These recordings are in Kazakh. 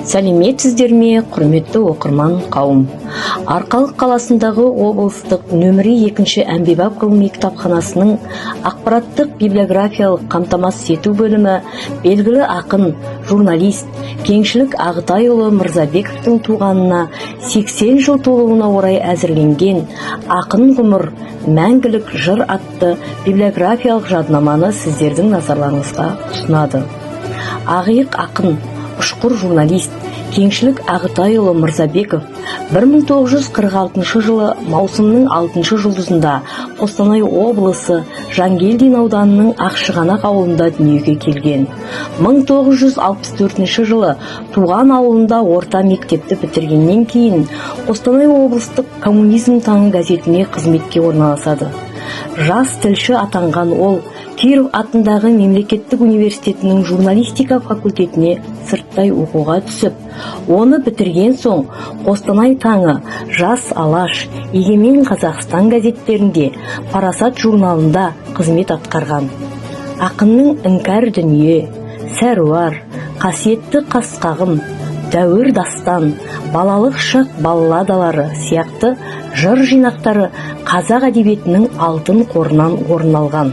Сәлеметсіздер ме, құрметті оқырман қауым. Арқалық қаласындағы облыстық нөмірі 2 әмбебап ғылыми кітапханасының ақпараттық библиографиялық қамтамасыз ету бөлімі белгілі ақын, журналист, Кеңшілік Ағытайұлы Мырзабековтың туғанына 80 жыл толуына орай әзірленген «Ақын ғұмыр, мәңгілік жыр» атты библиографиялық жаднаманы сіздердің назарларыңызға ұсынады. Ақиық ақын, ұшқыр журналист Кеңшілік Ағытайұлы Мырзабеков 1946 жылы маусымның 6 жұлдызында Қостанай облысы Жангелдин ауданының Ақшығанақ ауылында дүниеге келген. 1964 жылы туған ауылында орта мектепті бітіргеннен кейін Қостанай облыстық коммунизм таңы газетіне қызметке орналасады. Жас тілші атанған ол Киров атындағы мемлекеттік университетінің журналистика факультетіне сырттай оқуға түсіп, оны бітірген соң Қостанай таңы, Жас Алаш, Егемен Қазақстан газеттерінде, Парасат журналында қызмет атқарған. Ақынның Іңкәр дүние, Сәруар, Қасиетті қасқағым, Дәуір дастан, Балалық шақ балладалары сияқты жыр жинақтары қазақ әдебиетінің алтын қорынан орын алған.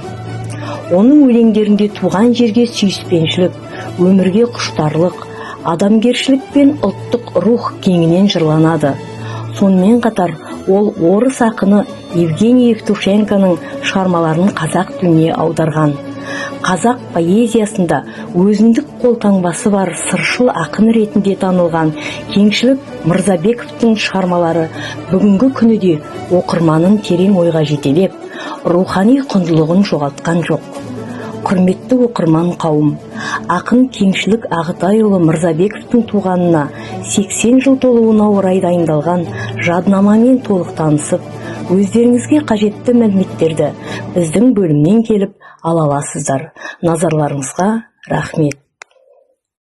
Оның өлеңдерінде туған жерге сүйіспеншілік, өмірге құштарлық, адамгершілік пен ұлттық рух кеңінен жырланады. Сонымен қатар ол орыс ақыны Евгений Евтушенконың шығармаларын қазақ тіліне аударған. Қазақ поэзиясында өзіндік қолтаңбасы бар сыршыл ақын ретінде танылған Кеңшілік Мырзабековтың шығармалары бүгінгі күні де оқырманын терең ойға жетелеп, рухани құндылығын жоғалтқан жоқ. Құрметті оқырман қауым, ақын Кеңшілік Ағытайұлы Мырзабековтың туғанына 80 жыл толуына орай дайындалған жаднамамен толық танысып, өздеріңізге қажетті мәліметтерді біздің бөлімнен келіп ала аласыздар. Назарларыңызға рахмет.